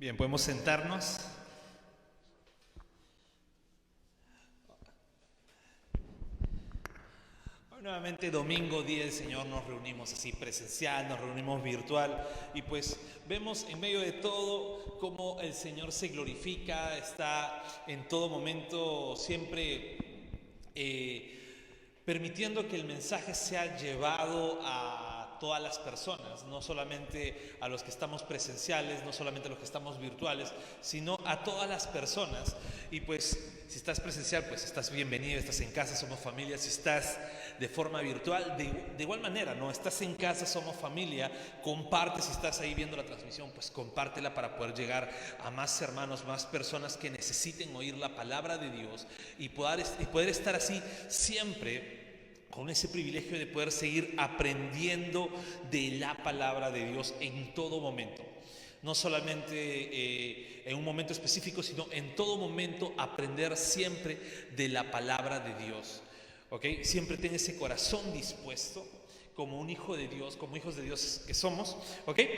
Bien, podemos sentarnos. Hoy nuevamente domingo, día del Señor, nos reunimos así presencial, nos reunimos virtual y pues vemos en medio de todo cómo el Señor se glorifica, está en todo momento siempre permitiendo que el mensaje sea llevado a todas las personas, no solamente a los que estamos presenciales, no solamente a los que estamos virtuales, sino a todas las personas. Y pues si estás presencial, pues estás bienvenido, estás en casa, somos familia. Si estás de forma virtual, de igual manera, ¿no? Estás en casa, somos familia, comparte. Si estás ahí viendo la transmisión, pues compártela para poder llegar a más hermanos, más personas que necesiten oír la palabra de Dios y poder estar así siempre con ese privilegio de poder seguir aprendiendo de la palabra de Dios en todo momento. No solamente en un momento específico, sino en todo momento aprender siempre de la palabra de Dios. ¿Okay? Siempre ten ese corazón dispuesto como un hijo de Dios, como hijos de Dios que somos. ¿Okay?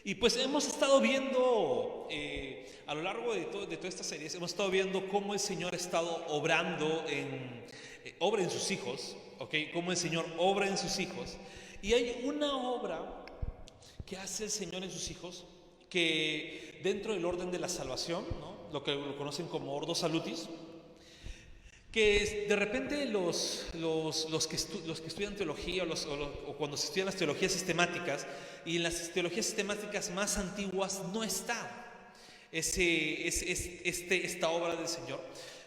Y pues hemos estado viendo a lo largo de toda esta serie, hemos estado viendo cómo el Señor ha estado obrando obra en sus hijos, ¿ok? Cómo el Señor obra en sus hijos. Y hay una obra que hace el Señor en sus hijos que dentro del orden de la salvación, ¿no? Lo que lo conocen como Ordo Salutis, que de repente los que estudian teología o cuando se estudian las teologías sistemáticas, y en las teologías sistemáticas más antiguas no está esta obra del Señor.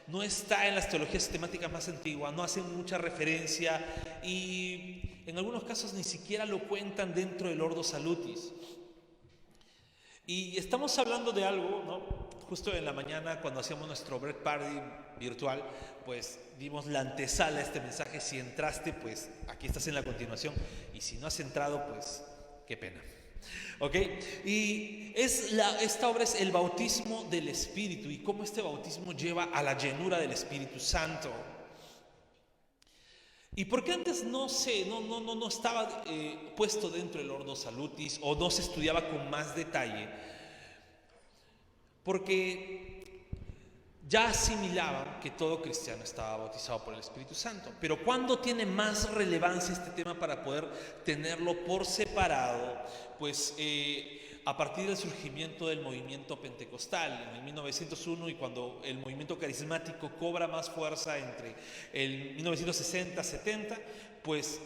No está en las teologías sistemáticas más antiguas, no hacen mucha referencia y en algunos casos ni siquiera lo cuentan dentro del Ordo Salutis. Y estamos hablando de algo, ¿no? Justo en la mañana cuando hacíamos nuestro break party virtual, pues dimos la antesala a este mensaje. Si entraste, pues aquí estás en la continuación, y si no has entrado, pues qué pena. ¿Ok? Y esta obra es el bautismo del Espíritu y cómo este bautismo lleva a la llenura del Espíritu Santo. ¿Y por qué antes no estaba puesto dentro del Ordo Salutis o no se estudiaba con más detalle? Porque ya asimilaban que todo cristiano estaba bautizado por el Espíritu Santo. Pero ¿cuándo tiene más relevancia este tema para poder tenerlo por separado? Pues a partir del surgimiento del movimiento pentecostal en el 1901, y cuando el movimiento carismático cobra más fuerza entre el 1960-70, pues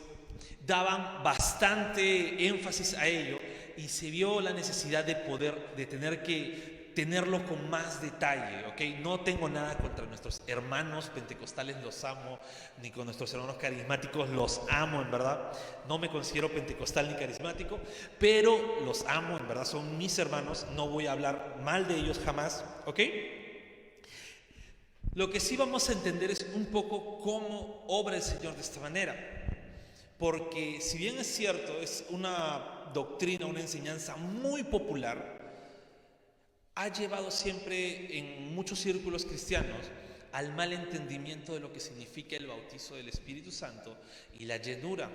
daban bastante énfasis a ello y se vio la necesidad de tener que tenerlo con más detalle, ¿ok? No tengo nada contra nuestros hermanos pentecostales, los amo, ni con nuestros hermanos carismáticos, los amo, en verdad. No me considero pentecostal ni carismático, pero los amo, en verdad, son mis hermanos, no voy a hablar mal de ellos jamás, ¿ok? Lo que sí vamos a entender es un poco cómo obra el Señor de esta manera, porque si bien es cierto, es una doctrina, una enseñanza muy popular, ha llevado siempre en muchos círculos cristianos al mal entendimiento de lo que significa el bautizo del Espíritu Santo y la llenura.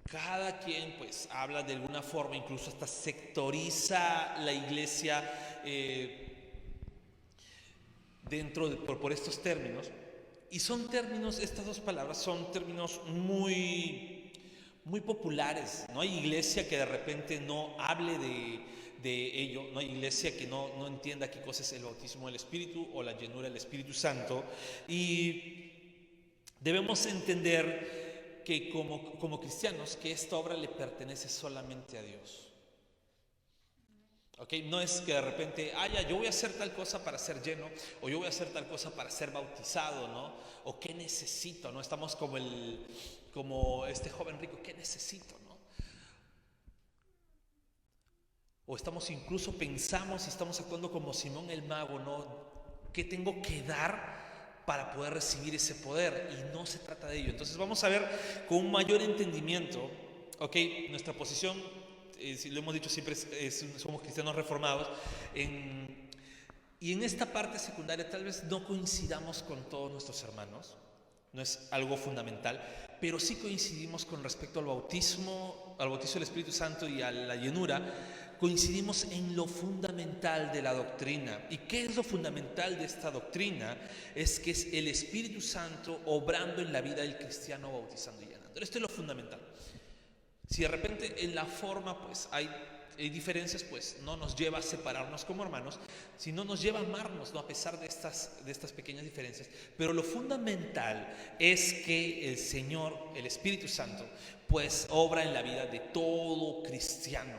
Cada quien pues habla de alguna forma, incluso hasta sectoriza la iglesia por estos términos. Y son términos, estas dos palabras son términos muy populares. No hay iglesia que de repente no hable de ello, no hay iglesia que no entienda qué cosa es el bautismo del Espíritu o la llenura del Espíritu Santo. Y debemos entender que como cristianos, que esta obra le pertenece solamente a Dios. ¿Ok? No es que de repente, yo voy a hacer tal cosa para ser lleno, o yo voy a hacer tal cosa para ser bautizado, ¿no? O qué necesito, ¿no? Estamos como este joven rico, ¿qué necesito, no? O pensamos y estamos actuando como Simón el mago, ¿no? ¿Qué tengo que dar para poder recibir ese poder? Y no se trata de ello. Entonces vamos a ver con un mayor entendimiento, ¿ok? Nuestra posición, si lo hemos dicho siempre, somos cristianos reformados, y en esta parte secundaria tal vez no coincidamos con todos nuestros hermanos, no es algo fundamental, pero sí coincidimos con respecto al bautismo del Espíritu Santo y a la llenura. Coincidimos en lo fundamental de la doctrina. ¿Y qué es lo fundamental de esta doctrina? Es que es el Espíritu Santo obrando en la vida del cristiano, bautizando y llenando. Esto es lo fundamental. Si de repente en la forma pues hay diferencias, pues no nos lleva a separarnos como hermanos, sino nos lleva a amarnos, ¿no? A pesar de estas pequeñas diferencias. Pero lo fundamental es que el Señor, el Espíritu Santo, pues obra en la vida de todo cristiano,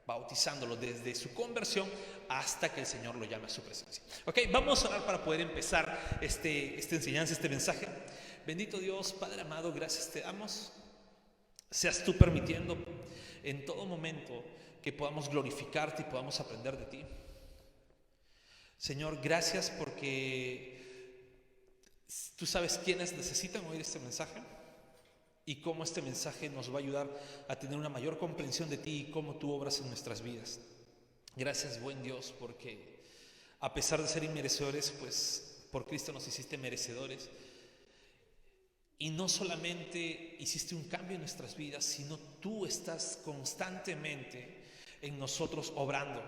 bautizándolo desde su conversión hasta que el Señor lo llame a su presencia. Ok, vamos a orar para poder empezar esta enseñanza, este mensaje. Bendito Dios, Padre amado, gracias te damos. Seas tú permitiendo en todo momento que podamos glorificarte y podamos aprender de ti. Señor, gracias porque tú sabes quiénes necesitan oír este mensaje y cómo este mensaje nos va a ayudar a tener una mayor comprensión de ti y cómo tú obras en nuestras vidas. Gracias, buen Dios, porque a pesar de ser inmerecedores, pues por Cristo nos hiciste merecedores. Y no solamente hiciste un cambio en nuestras vidas, sino tú estás constantemente en nosotros obrando,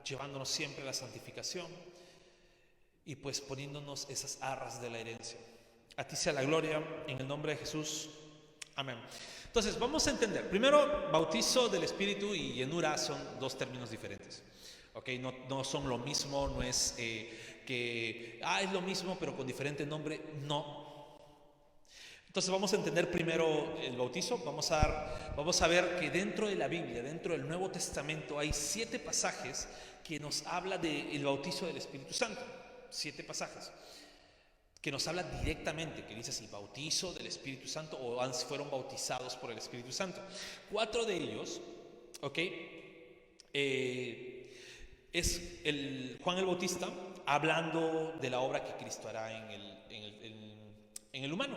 llevándonos siempre a la santificación y pues poniéndonos esas arras de la herencia. A ti sea la gloria, en el nombre de Jesús. Amén. Entonces, vamos a entender. Primero, bautizo del Espíritu y llenura son dos términos diferentes. Okay, no son lo mismo, no es que es lo mismo pero con diferente nombre, no. Entonces vamos a entender primero el bautizo. Vamos a ver que dentro de la Biblia, dentro del Nuevo Testamento, hay 7 pasajes que nos habla del bautizo del Espíritu Santo. 7 pasajes que nos habla directamente, que dices el bautizo del Espíritu Santo o fueron bautizados por el Espíritu Santo. 4 de ellos, es Juan el Bautista hablando de la obra que Cristo hará en el humano.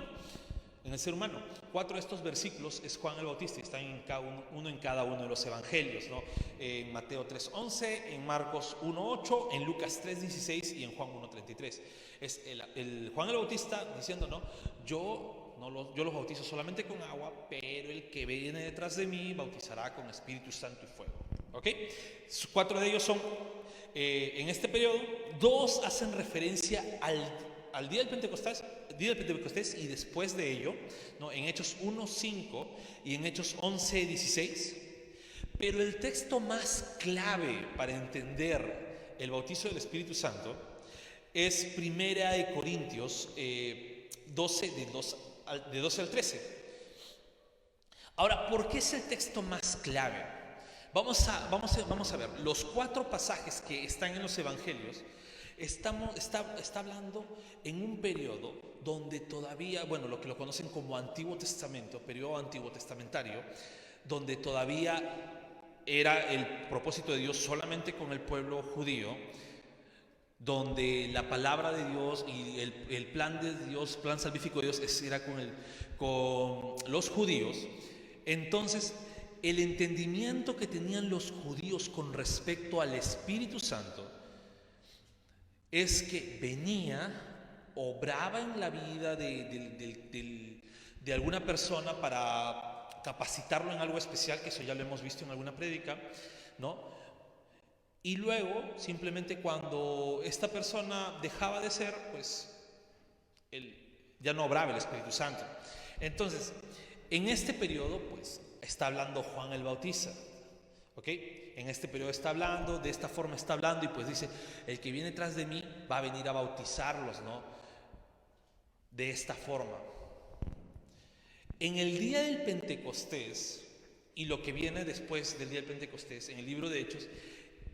En el ser humano. 4 de estos versículos es Juan el Bautista y están en cada uno de los evangelios, ¿no? En Mateo 3:11, en Marcos 1:8, en Lucas 3:16 y en Juan 1:33. Es el Juan el Bautista diciendo, ¿no? Yo los bautizo solamente con agua, pero el que viene detrás de mí bautizará con Espíritu Santo y fuego. ¿Ok? 4 de ellos son en este periodo. 2 hacen referencia al día del Pentecostés y después de ello, ¿no? En Hechos 1:5 y en Hechos 11:16. Pero el texto más clave para entender el bautizo del Espíritu Santo es Primera de Corintios 12, de 12 al 13. Ahora, ¿por qué es el texto más clave? Vamos a ver, los 4 pasajes que están en los evangelios está hablando en un periodo donde todavía, lo que lo conocen como Antiguo Testamento, periodo antiguo testamentario, donde todavía era el propósito de Dios solamente con el pueblo judío, donde la palabra de Dios y el plan de Dios, plan salvífico de Dios era con los judíos. Entonces, el entendimiento que tenían los judíos con respecto al Espíritu Santo es que venía, obraba en la vida de alguna persona para capacitarlo en algo especial, que eso ya lo hemos visto en alguna prédica, ¿no? Y luego, simplemente cuando esta persona dejaba de ser, pues ya no obraba el Espíritu Santo. Entonces, en este periodo, pues, está hablando Juan el Bautista, ¿ok? En este periodo está hablando, de esta forma está hablando y pues dice, el que viene tras de mí va a venir a bautizarlos, ¿no? De esta forma. En el día del Pentecostés y lo que viene después del día del Pentecostés, en el libro de Hechos,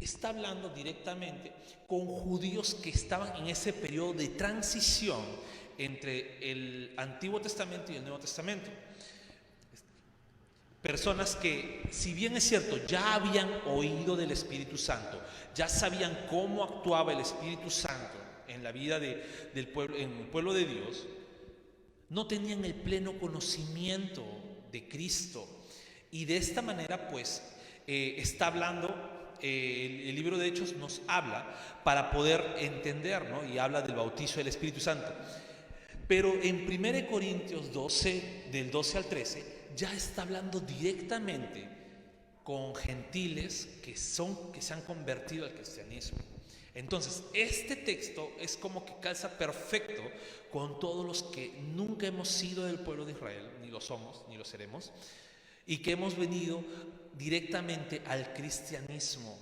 está hablando directamente con judíos que estaban en ese periodo de transición entre el Antiguo Testamento y el Nuevo Testamento. Personas que, si bien es cierto, ya habían oído del Espíritu Santo, ya sabían cómo actuaba el Espíritu Santo en la vida del pueblo, en el pueblo de Dios, no tenían el pleno conocimiento de Cristo. Y de esta manera, pues, está hablando, el libro de Hechos nos habla para poder entender, ¿no? Y habla del bautizo del Espíritu Santo. Pero en 1 Corintios 12, del 12 al 13, ya está hablando directamente con gentiles que se han convertido al cristianismo. Entonces, este texto es como que calza perfecto con todos los que nunca hemos sido del pueblo de Israel, ni lo somos, ni lo seremos, y que hemos venido directamente al cristianismo.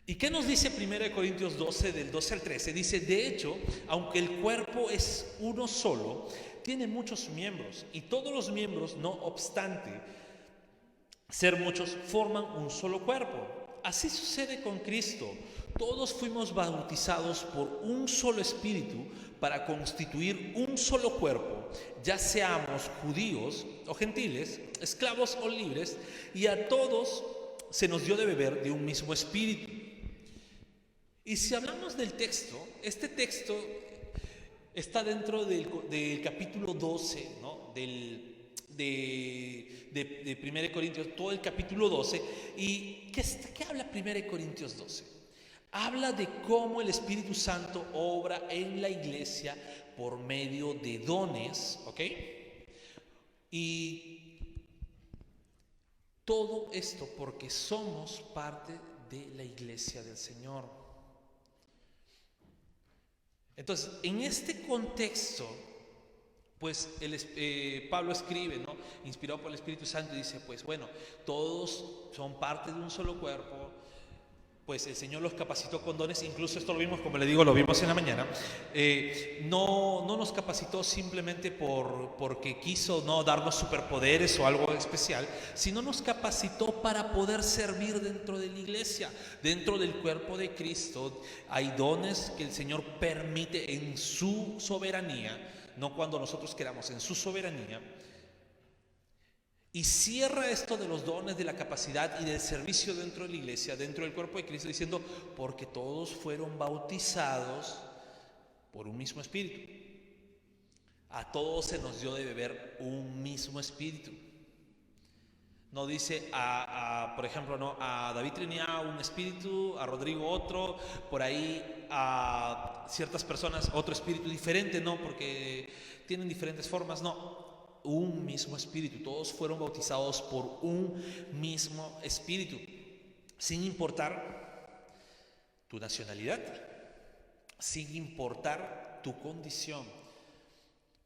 ¿Y qué nos dice 1 Corintios 12, del 12 al 13? Dice, de hecho, aunque el cuerpo es uno solo, tiene muchos miembros, y todos los miembros, no obstante ser muchos, forman un solo cuerpo. Así sucede con Cristo. Todos fuimos bautizados por un solo espíritu para constituir un solo cuerpo, ya seamos judíos o gentiles, esclavos o libres, y a todos se nos dio de beber de un mismo espíritu. Y si hablamos del texto, este texto está dentro del capítulo 12, ¿no? de 1 Corintios, todo el capítulo 12. ¿Y qué habla 1 Corintios 12? Habla de cómo el Espíritu Santo obra en la iglesia por medio de dones, ¿ok? Y todo esto porque somos parte de la iglesia del Señor. Entonces, en este contexto, pues Pablo escribe, ¿no? Inspirado por el Espíritu Santo, y dice, pues bueno, todos son parte de un solo cuerpo, pues el Señor los capacitó con dones. Incluso esto lo vimos, como le digo, lo vimos en la mañana. No nos capacitó simplemente porque quiso no darnos superpoderes o algo especial, sino nos capacitó para poder servir dentro de la iglesia, dentro del cuerpo de Cristo. Hay dones que el Señor permite en su soberanía, no cuando nosotros queramos, en su soberanía. Y cierra esto de los dones, de la capacidad y del servicio dentro de la iglesia, dentro del cuerpo de Cristo, diciendo, porque todos fueron bautizados por un mismo espíritu. A todos se nos dio de beber un mismo espíritu. No dice, por ejemplo, no, a David tenía un espíritu, a Rodrigo otro, por ahí a ciertas personas otro espíritu diferente, no, porque tienen diferentes formas, no. Un mismo espíritu, todos fueron bautizados por un mismo espíritu, sin importar tu nacionalidad, sin importar tu condición.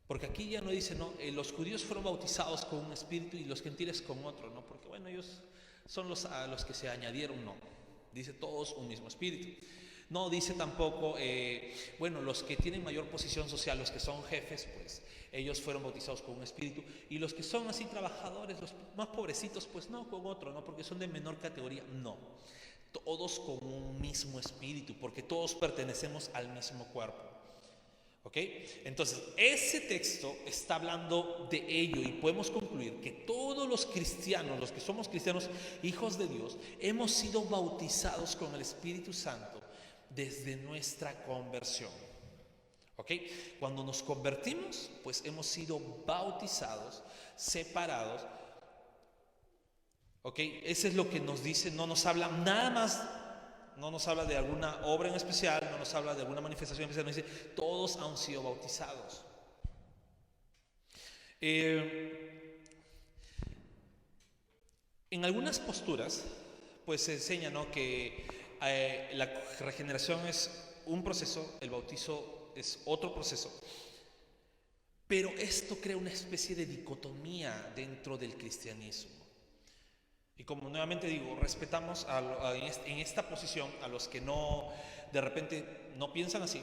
Porque aquí ya no dice, no, los judíos fueron bautizados con un espíritu y los gentiles con otro, no, porque bueno, ellos son los que se añadieron, no. Dice todos un mismo espíritu. No dice tampoco, bueno, los que tienen mayor posición social, los que son jefes, pues ellos fueron bautizados con un espíritu, y los que son así trabajadores, los más pobrecitos, pues no, con otro, no, porque son de menor categoría, no. Todos con un mismo espíritu, porque todos pertenecemos al mismo cuerpo. ¿Ok? Entonces, ese texto está hablando de ello, y podemos concluir que todos los cristianos, los que somos cristianos, hijos de Dios, hemos sido bautizados con el Espíritu Santo desde nuestra conversión. ¿Ok? Cuando nos convertimos, pues hemos sido bautizados, separados. ¿Ok? Eso es lo que nos dice, no nos habla nada más. No nos habla de alguna obra en especial, no nos habla de alguna manifestación especial, nos dice, todos han sido bautizados. En algunas posturas, pues se enseña, ¿no?, que la regeneración es un proceso, el bautizo es otro proceso. Pero esto crea una especie de dicotomía dentro del cristianismo. Y como nuevamente digo, respetamos en esta posición a los que no, de repente no piensan así,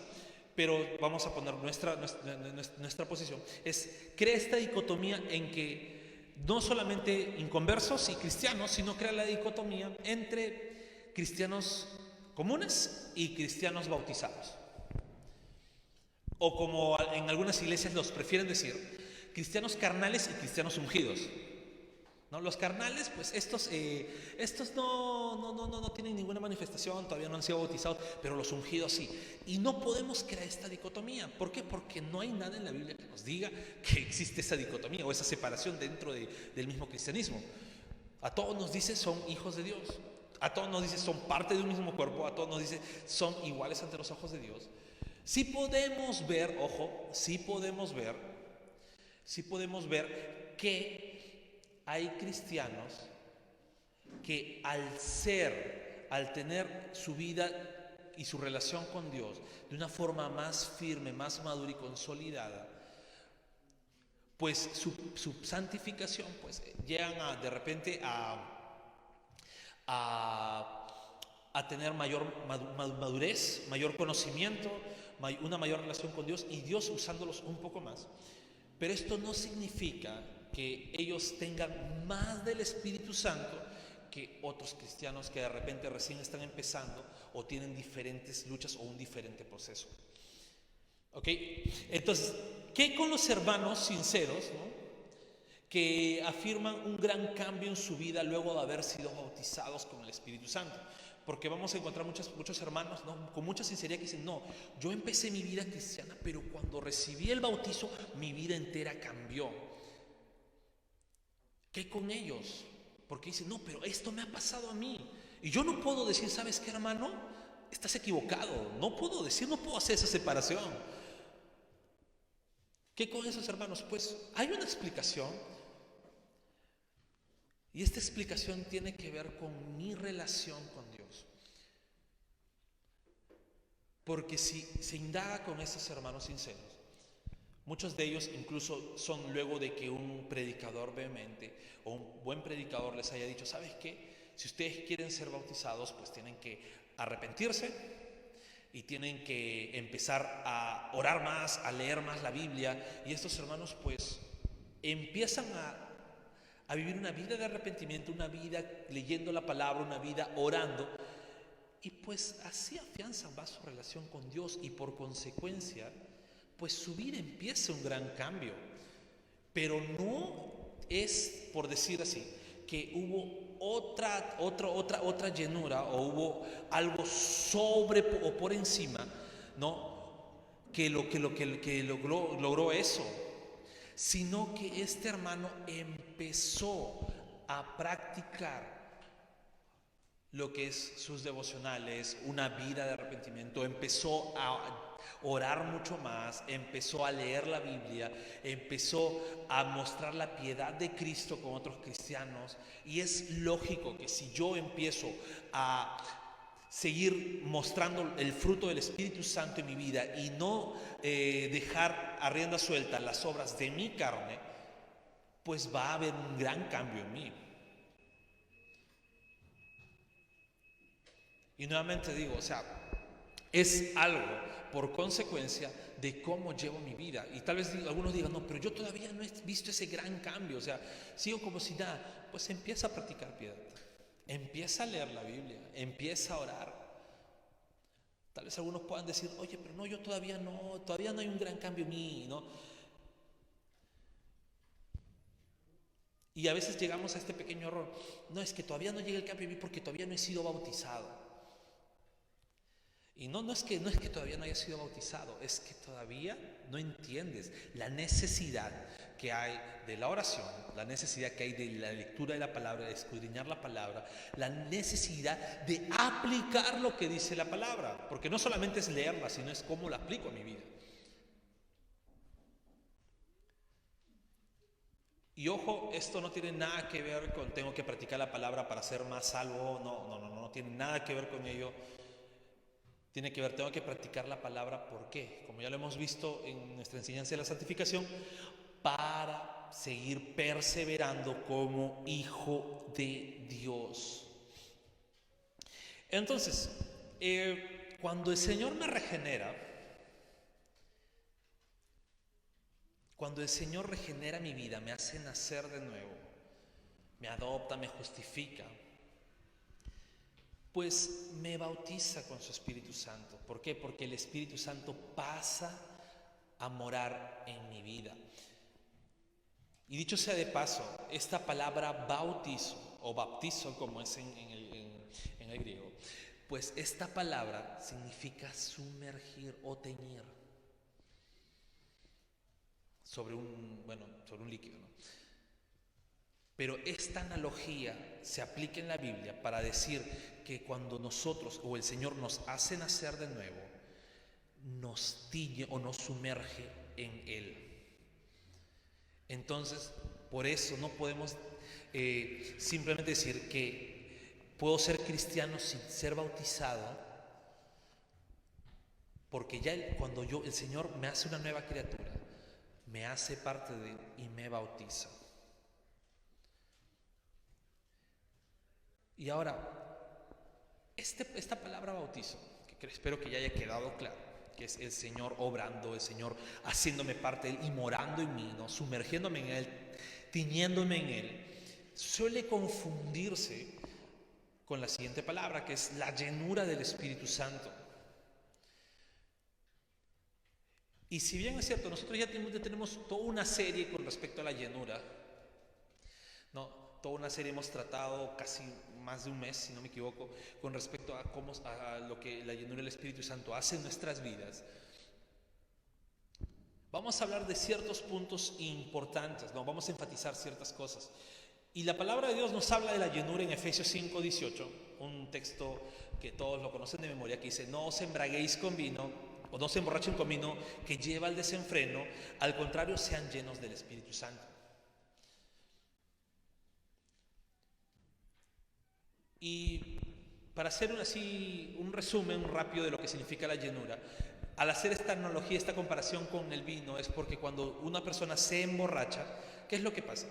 pero vamos a poner nuestra posición. Crea esta dicotomía en que no solamente inconversos y cristianos, sino crea la dicotomía entre cristianos comunes y cristianos bautizados. O como en algunas iglesias los prefieren decir, cristianos carnales y cristianos ungidos. ¿No? Los carnales, pues estos no tienen ninguna manifestación, todavía no han sido bautizados, pero los ungidos sí. Y no podemos crear esta dicotomía. ¿Por qué? Porque no hay nada en la Biblia que nos diga que existe esa dicotomía o esa separación dentro del mismo cristianismo. A todos nos dice son hijos de Dios, a todos nos dice son parte de un mismo cuerpo, a todos nos dice son iguales ante los ojos de Dios. Sí podemos ver, ojo, sí podemos ver que hay cristianos que al tener su vida y su relación con Dios de una forma más firme, más madura y consolidada, pues su santificación, pues llegan de repente a, a tener mayor madurez, mayor conocimiento, una mayor relación con Dios y Dios usándolos un poco más. Pero esto no significa que ellos tengan más del Espíritu Santo que otros cristianos que de repente recién están empezando o tienen diferentes luchas o un diferente proceso. ¿Ok? Entonces, ¿qué con los hermanos sinceros, ¿no?, que afirman un gran cambio en su vida luego de haber sido bautizados con el Espíritu Santo? Porque vamos a encontrar muchos hermanos, ¿no?, con mucha sinceridad que dicen, no, yo empecé mi vida cristiana, pero cuando recibí el bautizo, mi vida entera cambió. ¿Qué con ellos? Porque dicen, no, pero esto me ha pasado a mí. Y yo no puedo decir, ¿sabes qué, hermano? Estás equivocado. No puedo hacer esa separación. ¿Qué con esos hermanos? Pues hay una explicación. Y esta explicación tiene que ver con mi relación con Dios. Porque si se indaga con estos hermanos sinceros, muchos de ellos incluso son luego de que un predicador vehemente o un buen predicador les haya dicho, ¿sabes qué? Si ustedes quieren ser bautizados, pues tienen que arrepentirse y tienen que empezar a orar más, a leer más la Biblia. Y estos hermanos pues empiezan a vivir una vida de arrepentimiento, una vida leyendo la palabra, una vida orando. Y pues así afianzan más su relación con Dios y por consecuencia pues su vida empieza un gran cambio. Pero no es, por decir así, que hubo otra llenura o hubo algo sobre o por encima, ¿no?, que logró eso, sino que este hermano empezó a practicar lo que es sus devocionales, una vida de arrepentimiento, empezó a orar mucho más, empezó a leer la Biblia, empezó a mostrar la piedad de Cristo con otros cristianos. Y es lógico que si yo empiezo a seguir mostrando el fruto del Espíritu Santo en mi vida y no dejar a rienda suelta las obras de mi carne, pues va a haber un gran cambio en mí. Y nuevamente digo, o sea, es algo por consecuencia de cómo llevo mi vida. Y tal vez algunos digan, no, pero yo todavía no he visto ese gran cambio, o sea, sigo como si nada. Pues empieza a practicar piedad, empieza a leer la Biblia, empieza a orar. Tal vez algunos puedan decir, oye, pero no, yo todavía no hay un gran cambio en mí, ¿no? Y a veces llegamos a este pequeño error, no, es que todavía no llega el cambio en mí porque todavía no he sido bautizado. Y no es que todavía no haya sido bautizado, es que todavía no entiendes la necesidad que hay de la oración, la necesidad que hay de la lectura de la palabra, de escudriñar la palabra, la necesidad de aplicar lo que dice la palabra, porque no solamente es leerla, sino es cómo la aplico a mi vida. Y ojo, esto no tiene nada que ver con tengo que practicar la palabra para ser más salvo, no tiene nada que ver con ello. Tiene que ver, tengo que practicar la palabra, ¿por qué? Como ya lo hemos visto en nuestra enseñanza de la santificación, para seguir perseverando como hijo de Dios. Entonces, cuando el Señor me regenera, cuando el Señor regenera mi vida, me hace nacer de nuevo, me adopta, me justifica, pues me bautiza con su Espíritu Santo. ¿Por qué? Porque el Espíritu Santo pasa a morar en mi vida. Y dicho sea de paso, esta palabra bautizo o baptizo, como es en el griego, pues esta palabra significa sumergir o teñir sobre un líquido, ¿no? Pero esta analogía se aplica en la Biblia para decir que cuando nosotros o el Señor nos hace nacer de nuevo, nos tiñe o nos sumerge en Él. Entonces, por eso no podemos simplemente decir que puedo ser cristiano sin ser bautizado, porque ya cuando el Señor me hace una nueva criatura, me hace parte de Él y me bautiza. Y ahora, esta palabra bautizo, que espero que ya haya quedado claro, que es el Señor obrando, el Señor haciéndome parte de Él y morando en mí, ¿no? Sumergiéndome en Él, tiñéndome en Él, suele confundirse con la siguiente palabra, que es la llenura del Espíritu Santo. Y si bien es cierto, nosotros ya tenemos toda una serie con respecto a la llenura, ¿no? Toda una serie hemos tratado casi más de un mes, si no me equivoco, con respecto a lo que la llenura del Espíritu Santo hace en nuestras vidas. Vamos a hablar de ciertos puntos importantes, ¿no? Vamos a enfatizar ciertas cosas. Y la palabra de Dios nos habla de la llenura en Efesios 5:18, un texto que todos lo conocen de memoria, que dice: no os embraguéis con vino, o no se emborrachen con vino que lleva al desenfreno, al contrario, sean llenos del Espíritu Santo. Y para hacer un resumen rápido de lo que significa la llenura, al hacer esta analogía, esta comparación con el vino, es porque cuando una persona se emborracha, ¿qué es lo que pasa?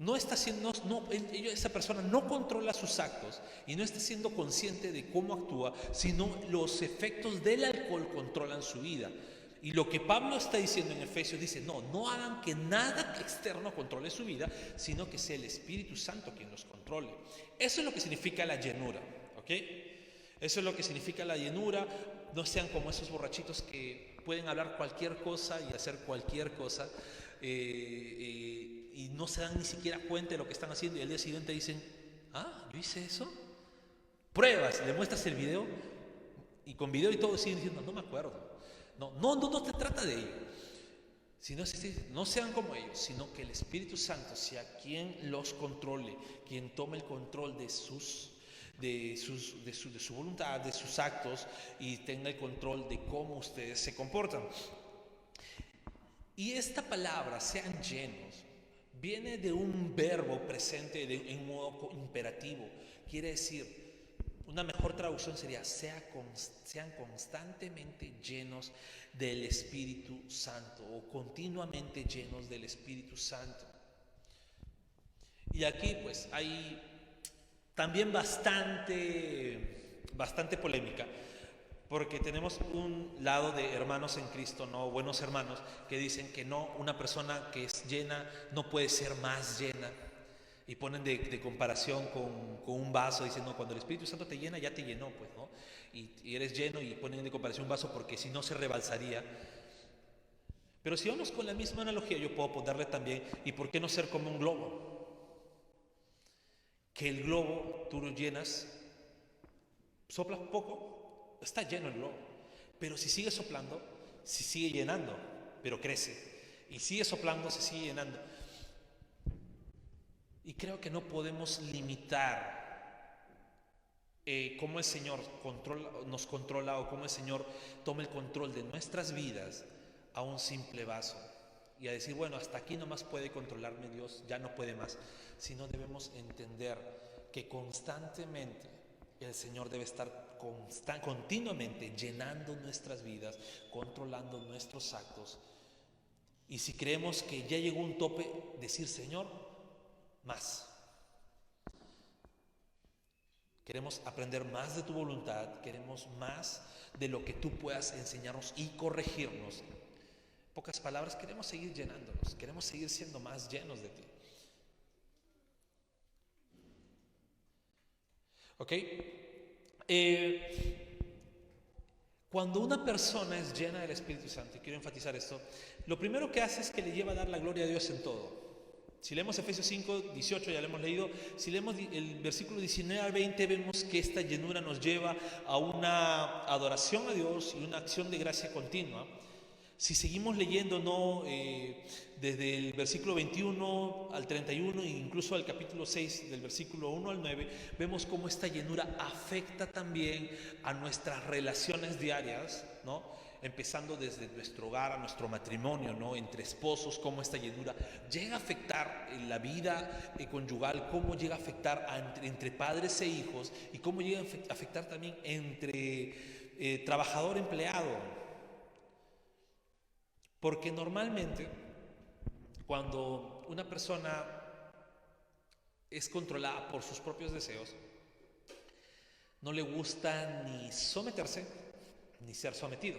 Esa persona no controla sus actos y no está siendo consciente de cómo actúa, sino los efectos del alcohol controlan su vida. Y lo que Pablo está diciendo en Efesios dice: no hagan que nada externo controle su vida, sino que sea el Espíritu Santo quien los controle. Eso es lo que significa la llenura, ¿ok? Eso es lo que significa la llenura. No sean como esos borrachitos que pueden hablar cualquier cosa y hacer cualquier cosa, y no se dan ni siquiera cuenta de lo que están haciendo, y al día siguiente dicen: ¿yo hice eso? Pruebas, le muestras el video, y con video y todo siguen diciendo: no me acuerdo. No te trata de ello, sino no sean como ellos, sino que el Espíritu Santo sea quien los controle, quien tome el control de su voluntad, de sus actos, y tenga el control de cómo ustedes se comportan. Y esta palabra, sean llenos, viene de un verbo presente en modo imperativo. Quiere decir, una mejor traducción sería: sean constantemente llenos del Espíritu Santo, o continuamente llenos del Espíritu Santo. Y aquí pues hay también bastante polémica, porque tenemos un lado de hermanos en Cristo, no buenos hermanos, que dicen que no, una persona que es llena no puede ser más llena. Y ponen de comparación con un vaso, diciendo: cuando el Espíritu Santo te llena, ya te llenó, pues, ¿no? Y eres lleno, y ponen de comparación un vaso porque si no se rebalsaría. Pero si vamos con la misma analogía, yo puedo ponerle también: ¿y por qué no ser como un globo? Que el globo, tú lo llenas, soplas poco, está lleno el globo. Pero si sigue soplando, se sigue llenando, pero crece. Y sigue soplando, se sigue llenando. Y creo que no podemos limitar cómo el Señor nos controla, o cómo el Señor toma el control de nuestras vidas a un simple vaso. Y a decir: bueno, hasta aquí nomás puede controlarme Dios, ya no puede más. Sino debemos entender que constantemente el Señor debe estar continuamente llenando nuestras vidas, controlando nuestros actos. Y si creemos que ya llegó un tope, decir: Señor, más. Queremos aprender más de tu voluntad, queremos más de lo que tú puedas enseñarnos y corregirnos. En pocas palabras, queremos seguir llenándonos, queremos seguir siendo más llenos de ti. ¿Ok? Cuando una persona es llena del Espíritu Santo, y quiero enfatizar esto, lo primero que hace es que le lleva a dar la gloria a Dios en todo. Si leemos Efesios 5:18, ya lo hemos leído. Si leemos el versículo 19 al 20, vemos que esta llenura nos lleva a una adoración a Dios y una acción de gracia continua. Si seguimos leyendo, desde el versículo 21 al 31 e incluso al capítulo 6, del versículo 1 al 9, vemos cómo esta llenura afecta también a nuestras relaciones diarias, ¿no? Empezando desde nuestro hogar, a nuestro matrimonio, ¿no? Entre esposos, cómo esta llenura llega a afectar en la vida conyugal, cómo llega a afectar entre padres e hijos, y cómo llega a afectar también entre trabajador-empleado. Porque normalmente, cuando una persona es controlada por sus propios deseos, no le gusta ni someterse ni ser sometido.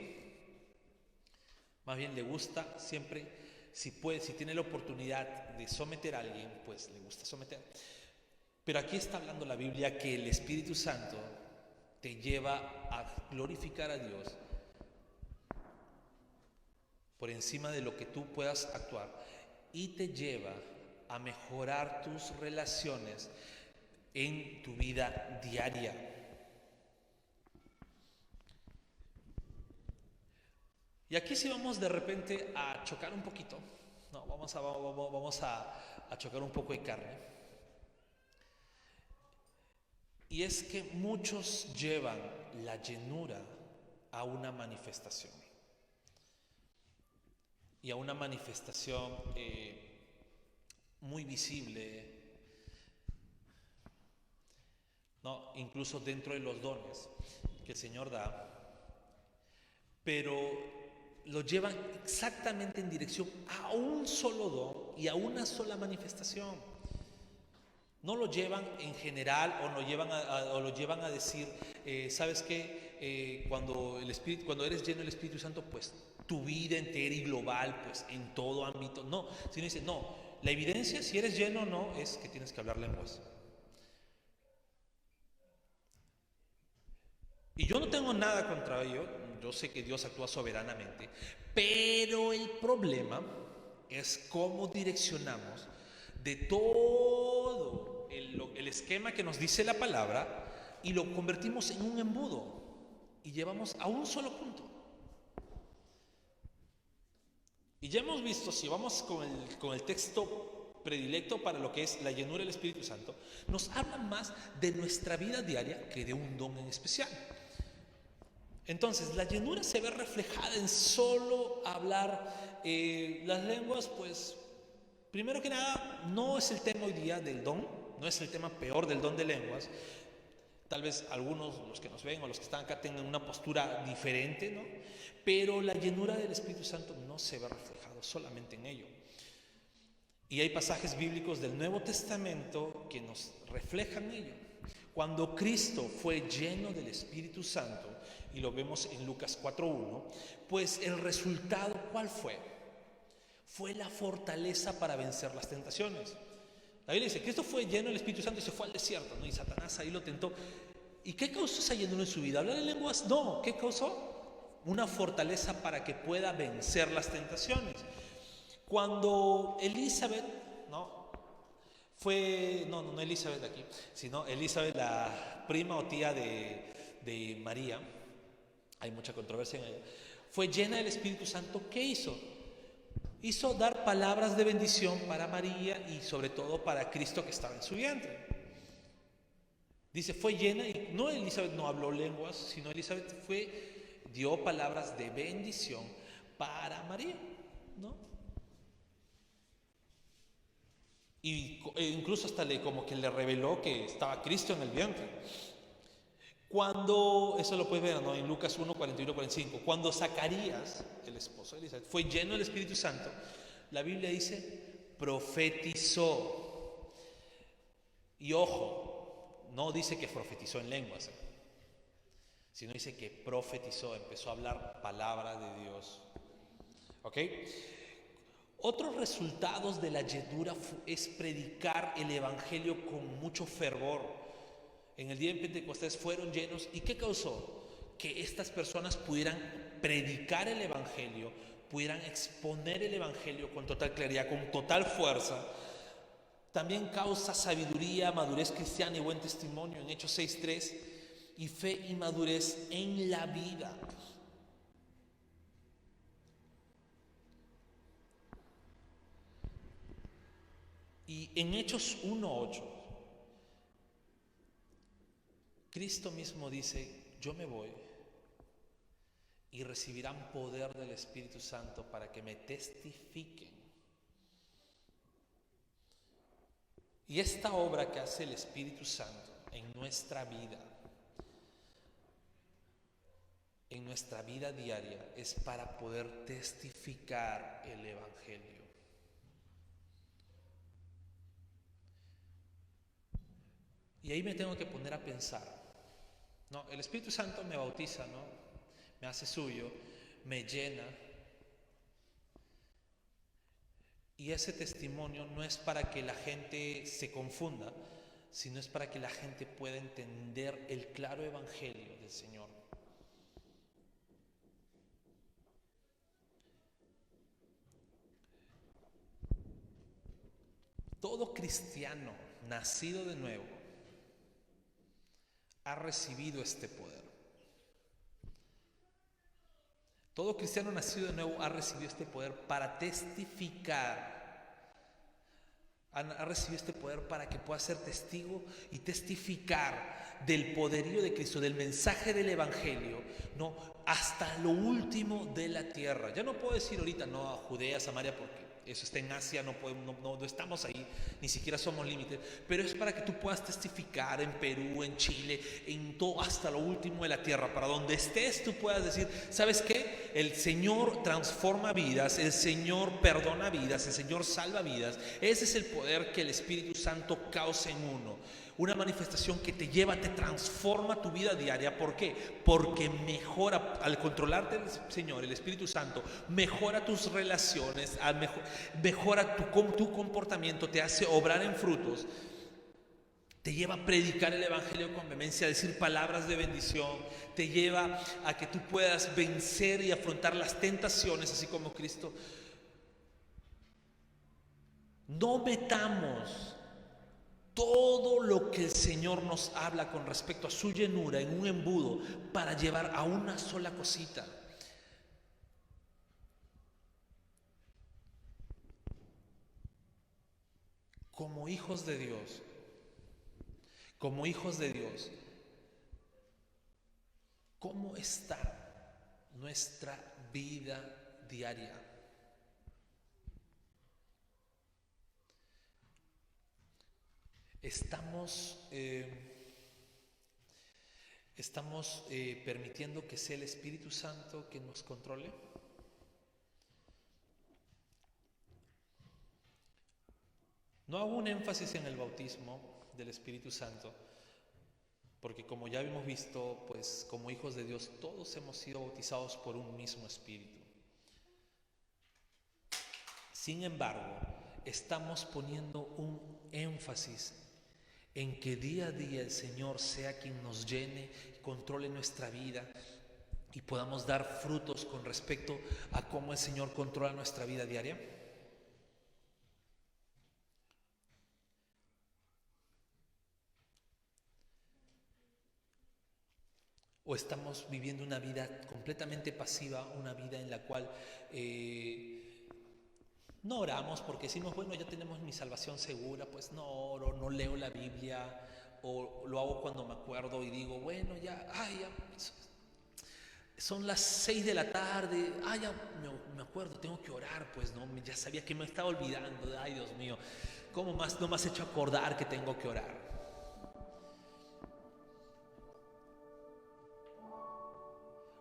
Más bien le gusta siempre, si tiene la oportunidad de someter a alguien, pues le gusta someter. Pero aquí está hablando la Biblia que el Espíritu Santo te lleva a glorificar a Dios por encima de lo que tú puedas actuar, y te lleva a mejorar tus relaciones en tu vida diaria. Y aquí sí vamos de repente a chocar un poquito, no, vamos a chocar un poco de carne. Y es que muchos llevan la llenura a una manifestación. Y a una manifestación muy visible, ¿no? Incluso dentro de los dones que el Señor da, pero lo llevan exactamente en dirección a un solo don y a una sola manifestación. No lo llevan en general, o lo llevan a decir, ¿sabes qué? Cuando eres lleno del Espíritu Santo, pues tu vida entera y global, pues en todo ámbito. No, sino dice, no, la evidencia, si eres lleno o no, es que tienes que hablar lenguas. Y yo no tengo nada contra ello, yo sé que Dios actúa soberanamente, pero el problema es cómo direccionamos de todo el esquema que nos dice la palabra y lo convertimos en un embudo y llevamos a un solo punto. Y ya hemos visto, si vamos con el texto predilecto para lo que es la llenura del Espíritu Santo, nos habla más de nuestra vida diaria que de un don en especial. Entonces, la llenura se ve reflejada en solo hablar las lenguas, pues, primero que nada, no es el tema hoy día del don, no es el tema peor del don de lenguas. Tal vez algunos, los que nos ven o los que están acá, tengan una postura diferente, ¿no? Pero la llenura del Espíritu Santo no se ve reflejado solamente en ello. Y hay pasajes bíblicos del Nuevo Testamento que nos reflejan ello. Cuando Cristo fue lleno del Espíritu Santo, y lo vemos en Lucas 4:1, pues el resultado, ¿cuál fue? Fue la fortaleza para vencer las tentaciones. La Biblia dice, Cristo fue lleno del Espíritu Santo y se fue al desierto, ¿no? Y Satanás ahí lo tentó. ¿Y qué causó esa llenura en su vida? ¿Hablar en lenguas? No. ¿Qué causó? Una fortaleza para que pueda vencer las tentaciones. Cuando Elizabeth, ¿no? No Elizabeth aquí, sino Elizabeth, la prima o tía de María, hay mucha controversia en ella, fue llena del Espíritu Santo. ¿Qué hizo? Hizo dar palabras de bendición para María y sobre todo para Cristo que estaba en su vientre. Dice, fue llena, y no, Elizabeth no habló lenguas, sino Elizabeth dio palabras de bendición para María, ¿no? Y incluso hasta como que le reveló que estaba Cristo en el vientre. Eso lo puedes ver, ¿no? En Lucas 1:41-45. Cuando Zacarías, el esposo de Elizabeth, fue lleno del Espíritu Santo, la Biblia dice, profetizó. Y ojo, no dice que profetizó en lenguas, sino dice que profetizó, empezó a hablar palabra de Dios. ¿Ok? Otros resultados de la llenura es predicar el Evangelio con mucho fervor. En el día de Pentecostés fueron llenos. ¿Y qué causó? Que estas personas pudieran predicar el Evangelio, pudieran exponer el Evangelio con total claridad, con total fuerza. También causa sabiduría, madurez cristiana y buen testimonio en Hechos 6:3, y fe y madurez en la vida. Y en Hechos 1:8, Cristo mismo dice, yo me voy y recibirán poder del Espíritu Santo para que me testifiquen. Y esta obra que hace el Espíritu Santo en nuestra vida diaria, es para poder testificar el Evangelio. Y ahí me tengo que poner a pensar, ¿no? El Espíritu Santo me bautiza, ¿no? Me hace suyo, me llena. Y ese testimonio no es para que la gente se confunda, sino es para que la gente pueda entender el claro evangelio del Señor. Todo cristiano nacido de nuevo ha recibido este poder. Todo cristiano nacido de nuevo ha recibido este poder para testificar. Ha recibido este poder para que pueda ser testigo y testificar del poderío de Cristo, del mensaje del Evangelio, ¿no? Hasta lo último de la tierra. Ya no puedo decir ahorita, no, a Judea, Samaria, porque eso está en Asia, no estamos ahí, ni siquiera somos límites, pero es para que tú puedas testificar en Perú, en Chile, en todo, hasta lo último de la tierra, para donde estés tú puedas decir, ¿sabes qué? El Señor transforma vidas, el Señor perdona vidas, el Señor salva vidas. Ese es el poder que el Espíritu Santo causa en uno. Una manifestación que te lleva, te transforma tu vida diaria. ¿Por qué? Porque mejora, al controlarte el Señor, el Espíritu Santo, mejora tus relaciones, mejora tu comportamiento, te hace obrar en frutos, te lleva a predicar el Evangelio con vehemencia, a decir palabras de bendición, te lleva a que tú puedas vencer y afrontar las tentaciones, así como Cristo. No metamos todo lo que el Señor nos habla con respecto a su llenura en un embudo para llevar a una sola cosita. Como hijos de Dios, ¿cómo está nuestra vida diaria? Estamos permitiendo que sea el Espíritu Santo que nos controle. No hago un énfasis en el bautismo del Espíritu Santo, porque como ya hemos visto, pues como hijos de Dios todos hemos sido bautizados por un mismo Espíritu. Sin embargo, estamos poniendo un énfasis en que día a día el Señor sea quien nos llene, controle nuestra vida y podamos dar frutos con respecto a cómo el Señor controla nuestra vida diaria. O estamos viviendo una vida completamente pasiva, una vida en la cual no oramos porque decimos, bueno, ya tenemos mi salvación segura, pues no oro, no leo la Biblia, o lo hago cuando me acuerdo y digo, bueno, ya son las 6 de la tarde, ya me acuerdo, tengo que orar, pues no, ya sabía que me estaba olvidando, ay Dios mío, ¿cómo más no me has hecho acordar que tengo que orar?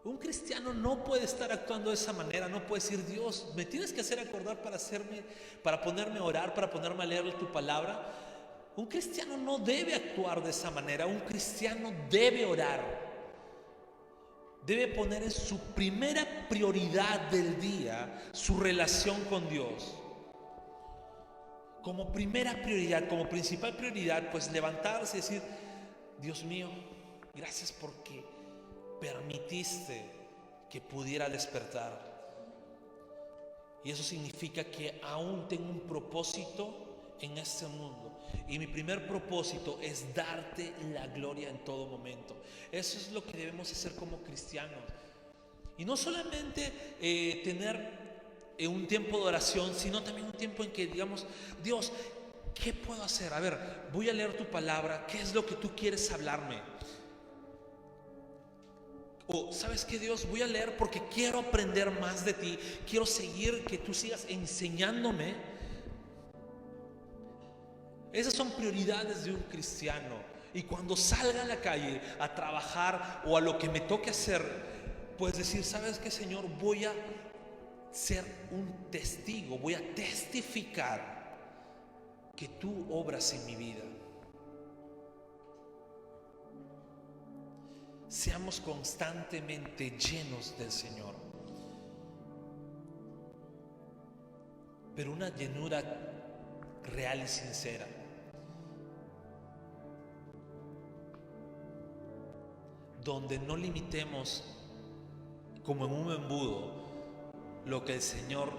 Un cristiano no puede estar actuando de esa manera, no puede decir, Dios, me tienes que hacer acordar para ponerme a orar, para ponerme a leer tu palabra. Un cristiano no debe actuar de esa manera, un cristiano debe orar. Debe poner en su primera prioridad del día su relación con Dios. Como primera prioridad, como principal prioridad, pues levantarse y decir, Dios mío, gracias porque permitiste que pudiera despertar. Y eso significa que aún tengo un propósito en este mundo. Y mi primer propósito es darte la gloria en todo momento. Eso es lo que debemos hacer como cristianos. Y no solamente tener un tiempo de oración, sino también un tiempo en que digamos, Dios, ¿qué puedo hacer? A ver, voy a leer tu palabra. ¿Qué es lo que tú quieres hablarme? O, ¿sabes qué, Dios? Voy a leer porque quiero aprender más de ti. Quiero seguir, que tú sigas enseñándome. Esas son prioridades de un cristiano. Y cuando salga a la calle a trabajar o a lo que me toque hacer, pues decir, ¿sabes qué, Señor? Voy a ser un testigo, voy a testificar que tú obras en mi vida. Seamos constantemente llenos del Señor, pero una llenura real y sincera, donde no limitemos como en un embudo lo que el Señor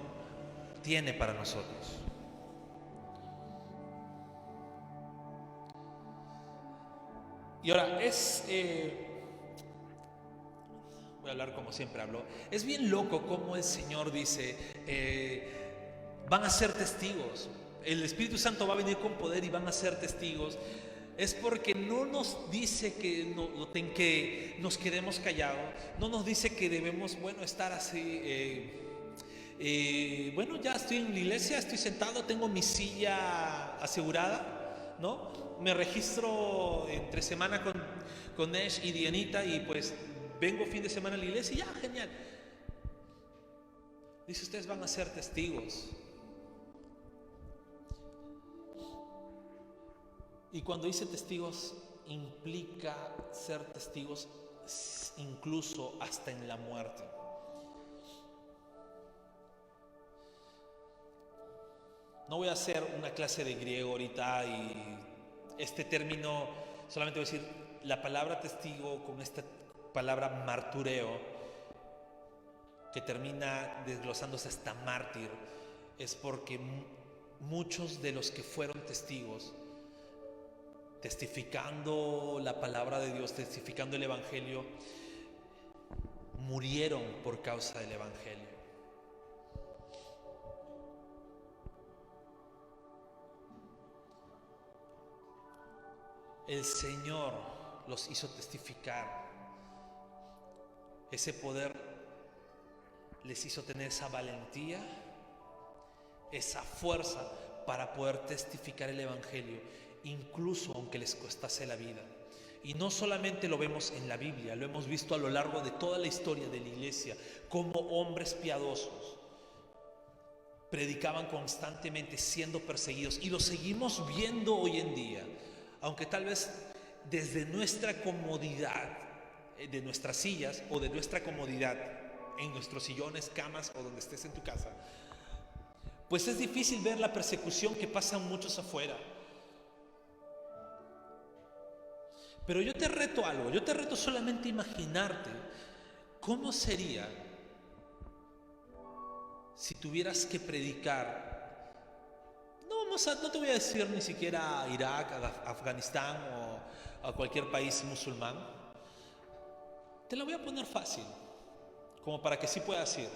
tiene para nosotros. Y ahora voy a hablar como siempre hablo. Es bien loco como el Señor dice, van a ser testigos. El Espíritu Santo va a venir con poder y van a ser testigos. Es porque no nos dice que nos quedemos callados. No nos dice que debemos, estar así. Bueno, ya estoy en la iglesia, estoy sentado, tengo mi silla asegurada, ¿no? Me registro entre semana con Nesh y Dianita y pues vengo fin de semana a la iglesia y ya, genial. Dice, ustedes van a ser testigos. Y cuando dice testigos, implica ser testigos incluso hasta en la muerte. No voy a hacer una clase de griego ahorita y este término, solamente voy a decir la palabra testigo con esta palabra martureo, que termina desglosándose hasta mártir, es porque muchos de los que fueron testigos, testificando la palabra de Dios, testificando el Evangelio, murieron por causa del Evangelio. El Señor los hizo testificar. Ese poder les hizo tener esa valentía, esa fuerza para poder testificar el Evangelio, incluso aunque les costase la vida. Y no solamente lo vemos en la Biblia, lo hemos visto a lo largo de toda la historia de la iglesia, como hombres piadosos predicaban constantemente siendo perseguidos, y lo seguimos viendo hoy en día, aunque tal vez desde nuestra comodidad, de nuestras sillas o de nuestra comodidad, en nuestros sillones, camas o donde estés en tu casa, pues es difícil ver la persecución que pasan muchos afuera. Pero yo te reto algo, yo te reto solamente a imaginarte cómo sería si tuvieras que predicar. No te voy a decir ni siquiera a Irak, a Afganistán o a cualquier país musulmán. Te la voy a poner fácil, como para que sí puedas ir.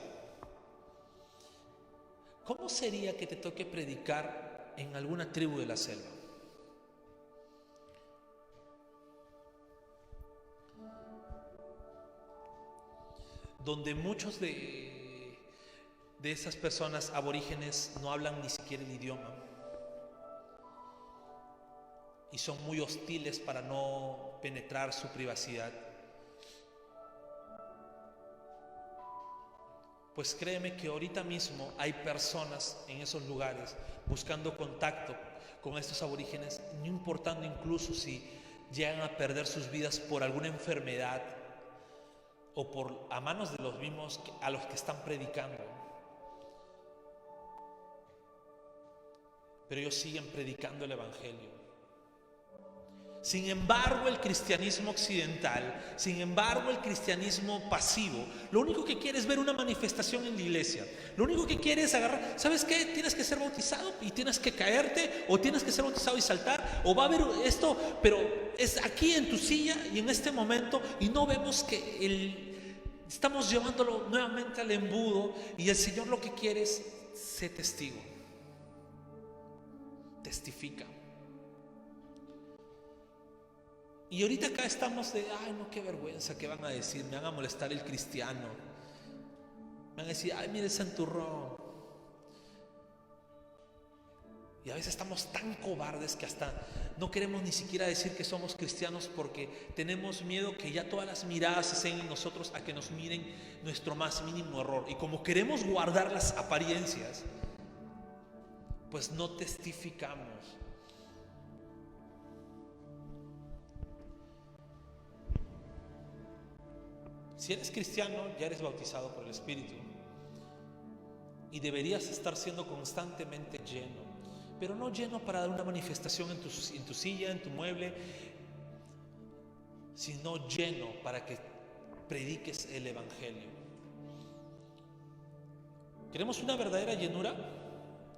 ¿Cómo sería que te toque predicar en alguna tribu de la selva? Donde muchos de esas personas aborígenes no hablan ni siquiera el idioma y son muy hostiles para no penetrar su privacidad. Pues créeme que ahorita mismo hay personas en esos lugares buscando contacto con estos aborígenes, no importando incluso si llegan a perder sus vidas por alguna enfermedad o a manos de los mismos a los que están predicando. Pero ellos siguen predicando el Evangelio. Sin embargo, el cristianismo occidental, sin embargo, el cristianismo pasivo, lo único que quiere es ver una manifestación en la iglesia. Lo único que quiere es agarrar, ¿sabes qué? Tienes que ser bautizado y tienes que caerte, o tienes que ser bautizado y saltar, o va a haber esto, pero es aquí en tu silla y en este momento, y no vemos que estamos llevándolo nuevamente al embudo, y el Señor lo que quiere es ser testigo. Testifica. Y ahorita acá estamos de, ay no, qué vergüenza, ¿qué van a decir? Me van a molestar el cristiano. Me van a decir, ay mire el santurrón. Y a veces estamos tan cobardes que hasta no queremos ni siquiera decir que somos cristianos porque tenemos miedo que ya todas las miradas se sean en nosotros a que nos miren nuestro más mínimo error. Y como queremos guardar las apariencias, pues no testificamos. Si eres cristiano, ya eres bautizado por el Espíritu y deberías estar siendo constantemente lleno, pero no lleno para dar una manifestación en tu silla, en tu mueble, sino lleno para que prediques el Evangelio. ¿Queremos una verdadera llenura?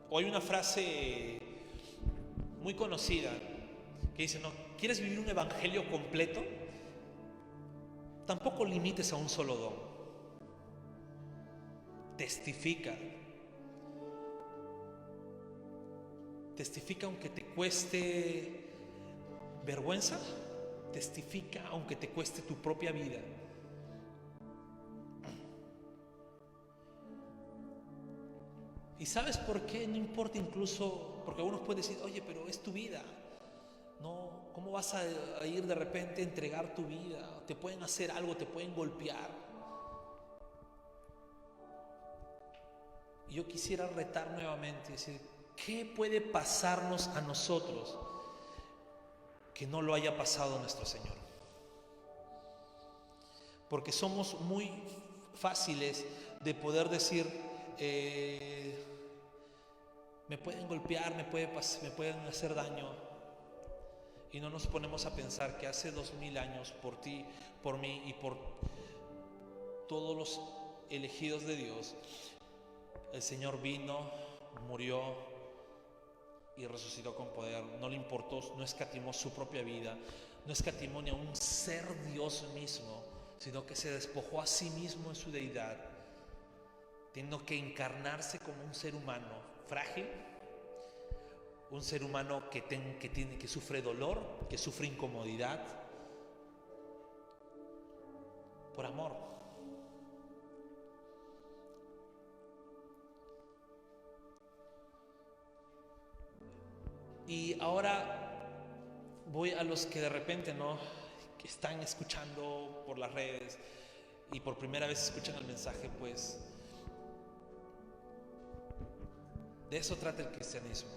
O hay una frase muy conocida que dice, ¿no? ¿Quieres vivir un evangelio completo? Tampoco limites a un solo don. Testifica. Testifica aunque te cueste vergüenza. Testifica aunque te cueste tu propia vida. ¿Y sabes por qué? No importa incluso, porque algunos pueden decir, oye, pero es tu vida. No, ¿cómo vas a ir de repente a entregar tu vida? Te pueden hacer algo, te pueden golpear. Y yo quisiera retar nuevamente y decir, ¿qué puede pasarnos a nosotros que no lo haya pasado a nuestro Señor? Porque somos muy fáciles de poder decir, me pueden golpear, me pueden hacer daño. Y no nos ponemos a pensar que hace 2000 años por ti, por mí y por todos los elegidos de Dios, el Señor vino, murió y resucitó con poder. No le importó, no escatimó su propia vida, no escatimó ni a un ser Dios mismo, sino que se despojó a sí mismo en su deidad, teniendo que encarnarse como un ser humano frágil, un ser humano que sufre dolor, que sufre incomodidad, por amor. Y ahora voy a los que de repente que están escuchando por las redes y por primera vez escuchan el mensaje, pues de eso trata el cristianismo.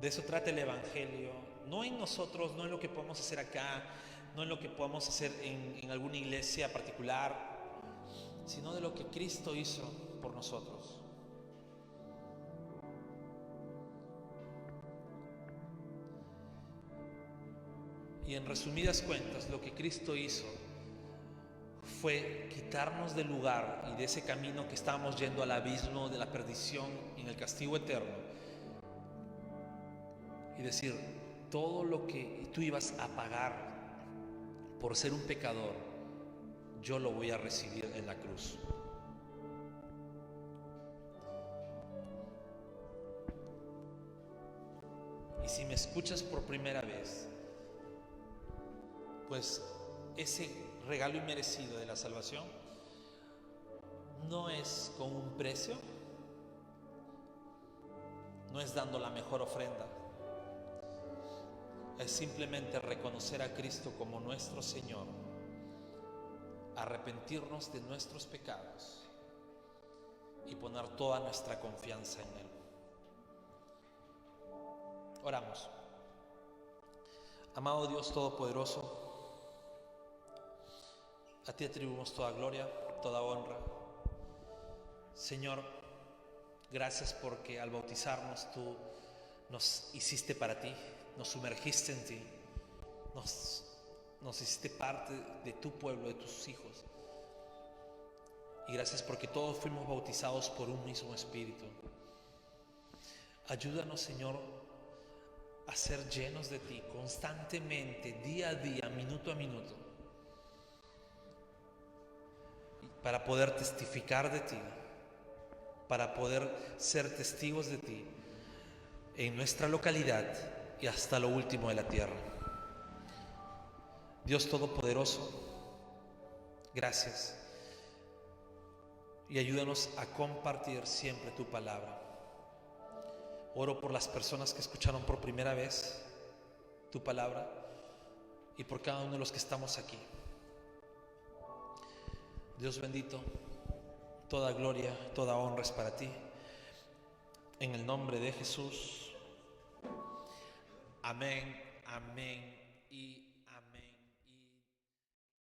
De eso trata el Evangelio, no en nosotros, no en lo que podemos hacer acá, no en lo que podamos hacer en alguna iglesia particular, sino de lo que Cristo hizo por nosotros. Y en resumidas cuentas, lo que Cristo hizo fue quitarnos del lugar y de ese camino que estábamos yendo al abismo de la perdición en el castigo eterno. Y decir, todo lo que tú ibas a pagar por ser un pecador, yo lo voy a recibir en la cruz. Y si me escuchas por primera vez, pues ese regalo inmerecido de la salvación no es con un precio, no es dando la mejor ofrenda. Es simplemente reconocer a Cristo como nuestro Señor, arrepentirnos de nuestros pecados y poner toda nuestra confianza en Él. Oramos. Amado Dios Todopoderoso, a ti atribuimos toda gloria, toda honra. Señor, gracias porque al bautizarnos tú nos hiciste para ti. Nos sumergiste en ti, nos hiciste parte de tu pueblo, de tus hijos. Y gracias porque todos fuimos bautizados por un mismo Espíritu. Ayúdanos, Señor, a ser llenos de ti constantemente, día a día, minuto a minuto, para poder testificar de ti, para poder ser testigos de ti en nuestra localidad y hasta lo último de la tierra. Dios Todopoderoso, gracias, y ayúdanos a compartir siempre tu palabra. Oro por las personas que escucharon por primera vez tu palabra y por cada uno de los que estamos aquí. Dios bendito, toda gloria, toda honra es para ti. En el nombre de Jesús. Amén, amén y